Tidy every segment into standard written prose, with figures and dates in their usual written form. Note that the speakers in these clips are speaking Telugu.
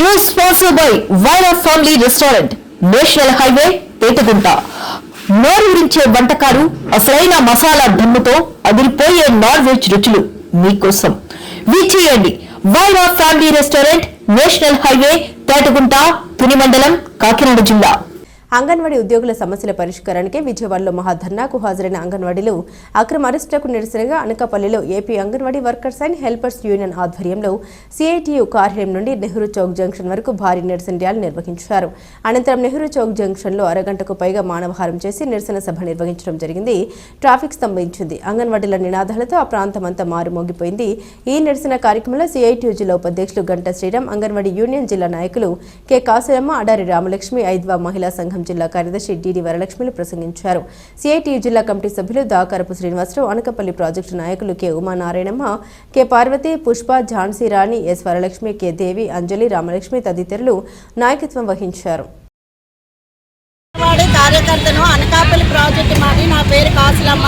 News sponsored by Vaira Family Restaurant, National Highway, Pettagunta. నోరూరించే వంటకాలు, అసలైన మసాలా దమ్ముతో అదిరిపోయే నాన్ వెజ్ రుచులు మీకోసం. విచ్చేయండి Wyra family restaurant, national highway, Petagunta, Tuni మండలం, కాకినాడ జిల్లా. అంగన్వాడీ ఉద్యోగుల సమస్యల పరిష్కారానికి విజయవాడలో మహాధర్నాకు హాజరైన అంగన్వాడీలు అక్రమ అరెస్టులకు నిరసనగా అనకాపల్లిలో AP anganwadi workers and helpers union ఆధ్వర్యంలో సిఐటియు కార్యాలయం నుండి నెహ్రూ చౌక్ జంక్షన్ వరకు భారీ నిరసన ర్యాలీ నిర్వహించారు. అనంతరం నెహ్రూ చౌక్ జంక్షన్లో అరగంటకు పైగా మానవహారం చేసి నిరసన సభ నిర్వహించడం జరిగింది. ట్రాఫిక్ స్తంభించింది. అంగన్వాడీల నినాదాలతో ఆ ప్రాంతమంతా మారుమోగిపోయింది. ఈ నిరసన కార్యక్రమంలో సిఐటియు జిల్లా ఉపాధ్యక్షులు గంటా శ్రీరామ్, అంగన్వాడీ యూనియన్ జిల్లా నాయకులు కె కాసిరమ్మ, అడారి రామలక్ష్మి, ఐద్వా మహిళా సంఘం జిల్లా కార్యదర్శి డిడి వరలక్ష్మిలు ప్రసంగించారు. సిఐటియు జిల్లా కమిటీ సభ్యులు దాకారపు శ్రీనివాసరావు, అనకాపల్లి ప్రాజెక్టు నాయకులు కె ఉమానారాయణమ్మ, కె పార్వతి, పుష్ప, ఝాన్సీ రాణి, ఎస్ వరలక్ష్మి, కె దేవి, అంజలి, రామలక్ష్మి తదితరులు నాయకత్వం వహించారు. కార్యకర్తను అనకాపల్లి ప్రాజెక్టు మాది. నా పేరు కాసులమ్మ.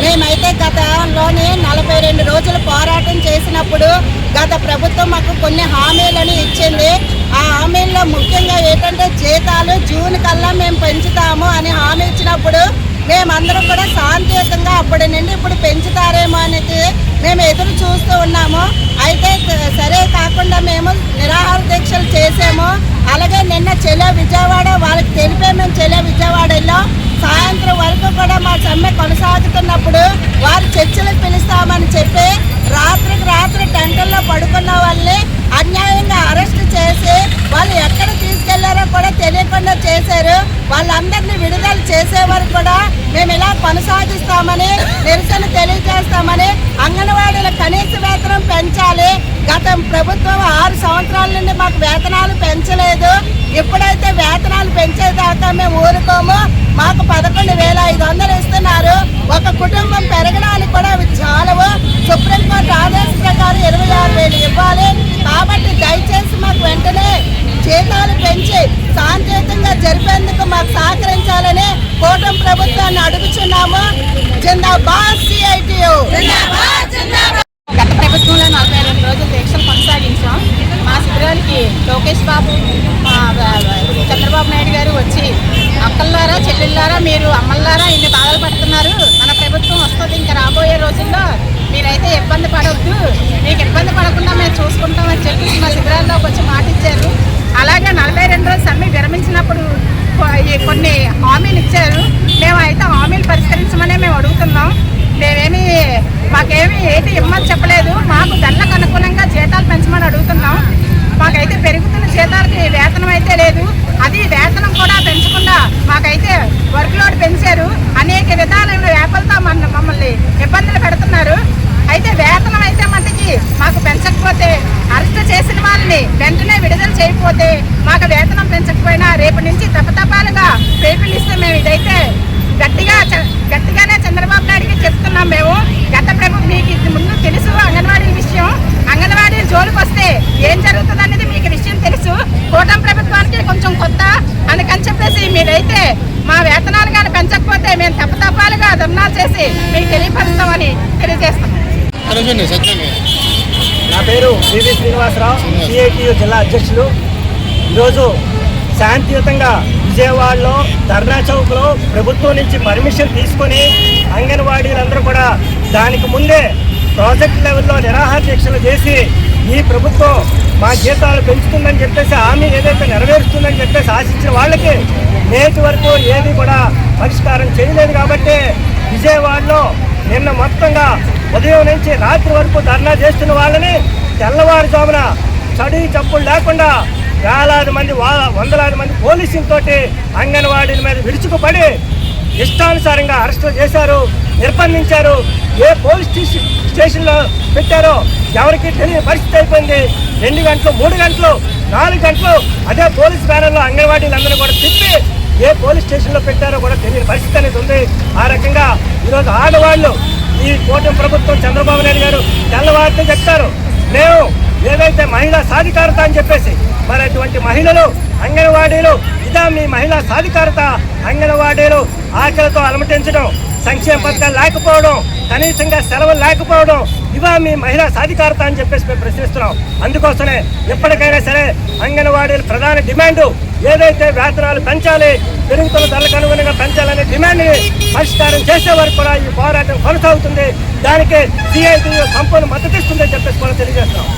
మేమైతే గతంలోనే 42 రోజులు పోరాటం చేసినప్పుడు గత ప్రభుత్వం మాకు కొన్ని హామీలను ఇచ్చింది. ఆ హామీల్లో ముఖ్యంగా ఏంటంటే జీతాలు జూన్ కల్లా మేము పెంచుతాము అని హామీ ఇచ్చినప్పుడు మేమందరం కూడా శాంతియుతంగా అప్పటి నుండి ఇప్పుడు పెంచుతారేమో అనేది మేము ఎదురు చూస్తూ ఉన్నాము. అయితే సరే కాకుండా మేము నిరాహార దీక్షలు చేసాము. అలాగే నిన్న చెలో విజయవాడ వాళ్ళకి తెలిపే మేము చెలో విజయవాడలో సాయంత్రం వరకు కూడా మా సమ్మె కొనసాగుతున్నప్పుడు వారు చర్చలకు పిలుస్తామని చెప్పి రాత్రికి రాత్రి టెంటల్లో పడుకున్న వాళ్ళని అన్యాయంగా అరెస్ట్ చేసి వాళ్ళు ఎక్కడ తీసుకెళ్లారో కూడా తెలియకుండా చేశారు. వాళ్ళందరినీ విడుదల చేసే వరకు కూడా మేము ఇలా కొనసాగిస్తామని నిరసన తెలియజేస్తామని, అంగన్వాడీల కనీస వేతనం పెంచాలి. గత ప్రభుత్వం 6 సంవత్సరాల నుండి మాకు వేతనాలు పెంచలేదు. ఎప్పుడైతే వేతనాలు పెంచేదాకా మేము ఊరుకోము. మాకు 11,500 ఇస్తున్నారు. ఒక కుటుంబం పెరగడానికి కూడా అవి చాలవు. సుప్రీంకోర్టు ఆదేశ ప్రకారం 26,000 ఇవ్వాలి. కాబట్టి దయచేసి మాకు వెంటనే జీతాలు పెంచి శాంతియుతంగా జరిపేందుకు మాకు సహకరించాలని కూటమి ప్రభుత్వాన్ని అడుగుతున్నాము. జిందాబాద్ సిఐటియు. గత ప్రభుత్వంలో 42 రోజులు దీక్షలు కొనసాగించాం. మా శిబిరానికి లోకేష్ బాబు, చంద్రబాబు నాయుడు గారు వచ్చి అక్కల్లారా, చెల్లెళ్ళారా, మీరు అమ్మల్లారా ఇన్ని బాధలు పడుతున్నారు, మన ప్రభుత్వం వస్తుంది, ఇంకా రాబోయే రోజుల్లో మీరైతే ఇబ్బంది పడవద్దు, మీకు ఇబ్బంది పడకుండా మేము చూసుకుంటామని చెప్పి మా శిబిరాల్లోకి వచ్చి మాట ఇచ్చారు. అలాగే 42 రోజులు సమ్మె విరమించినప్పుడు కొన్ని హామీలు ఇచ్చారు. మేము అయితే హామీలు పరిష్కరించమనే మేము అడుగుతున్నాం. మాకేమి ఏంటి ఇమ్మని చెప్పలేదు. మాకు ధరలకు అనుకూలంగా జీతాలు పెంచమని అడుగుతున్నాం. మాకైతే పెరుగుతున్న జీతాలకి వేతనం అయితే లేదు. అది వేతనం కూడా పెంచకుండా మాకైతే వర్క్ లోడ్ పెంచారు. అనేక విధాలైన వ్యాపారాలతో మమ్మల్ని ఇబ్బందులు పెడుతున్నారు. అయితే వేతనం అయితే మటుకి మాకు పెంచకపోతే, అరెస్ట్ చేసిన వాళ్ళని వెంటనే విడుదల చేయకపోతే, మాకు వేతనం పెంచకపోయినా రేపు నుంచి తప్పతపాలుగా పేపర్లు ఇస్తే మేము ఇదైతే గట్టిగానే చంద్రబాబు నాయుడికి చెప్తున్నాం. మేము గత ప్రభుత్వం మీకు ఇది ముందు తెలుసు. అంగన్వాడీ విషయం, అంగన్వాడీ జోలికి వస్తే ఏం జరుగుతుంది అనేది మీకు విషయం తెలుసు. కూటమి ప్రభుత్వానికి కొంచెం కొత్త అందుకని చెప్పేసి మీరైతే మా వేతనాలు కానీ పెంచకపోతే మేము తప్పతపాలుగా ధర్నాలు చేసి మీకు తెలియపరుస్తామని తెలియజేస్తాం. నా పేరు పివి శ్రీనివాసరావు, సిఐటియు జిల్లా అధ్యక్షులు. ఈరోజు శాంతియుతంగా విజయవాడలో ధర్నా చౌక్లో ప్రభుత్వం నుంచి పర్మిషన్ తీసుకొని అంగన్వాడీలందరూ కూడా దానికి ముందే ప్రాజెక్ట్ లెవెల్లో నిరాహార దీక్షలు చేసి ఈ ప్రభుత్వం మా జీతాలు పెంచుతుందని చెప్పేసి హామీ ఏదైతే నెరవేరుస్తుందని చెప్పేసి ఆశించిన వాళ్ళకి నేటి వరకు ఏది కూడా పరిష్కారం చేయలేదు. కాబట్టి విజయవాడలో నిన్న మొత్తంగా ఉదయం నుంచి రాత్రి వరకు ధర్నా చేస్తున్న వాళ్ళని తెల్లవారుజామున చడి చప్పులు లేకుండా వేలాది మంది, వందలాది మంది పోలీసులతోటి అంగన్వాడీల మీద విరుచుకుపడి ఇష్టానుసారంగా అరెస్టులు చేశారు, నిర్బంధించారు. ఏ పోలీస్ స్టేషన్లో పెట్టారో ఎవరికి తెలియని పరిస్థితి అయిపోయింది. 2 గంటలు, 3 గంటలు, 4 గంటలు అదే పోలీస్ బ్యానర్లో అంగన్వాడీలందరూ కూడా తిప్పి ఏ పోలీస్ స్టేషన్లో పెట్టారో కూడా తెలియని పరిస్థితి అనేది ఉంది. ఆ రకంగా ఈరోజు ఆడవాళ్ళు ఈ కూటమి ప్రభుత్వం చంద్రబాబు నాయుడు గారు తెల్లవారితో చెప్తారు మేము ఏదైతే మహిళా సాధికారత అని చెప్పేసి, మరి అటువంటి మహిళలు అంగన్వాడీలు ఇదా మీ మహిళా సాధికారత? అంగన్వాడీలు ఆకలితో అలమటించడం, సంక్షేమ పథకాలు లేకపోవడం, కనీసంగా సెలవులు లేకపోవడం, ఇవా మీ మహిళా సాధికారత అని చెప్పేసి మేము ప్రశ్నిస్తున్నాం. అందుకోసమే ఎప్పటికైనా సరే అంగన్వాడీల ప్రధాన డిమాండు ఏదైతే వేతనాలు పెంచాలి, పెరుగుతున్న ధరలకు అనుగుణంగా పెంచాలనే డిమాండ్ని పరిష్కారం చేసే వరకు కూడా ఈ పోరాటం కొనసాగుతుంది. దానికి సిఐటియు సంపూర్ణ మద్దతు ఇస్తుందని చెప్పేసి కూడా తెలియజేస్తున్నాం.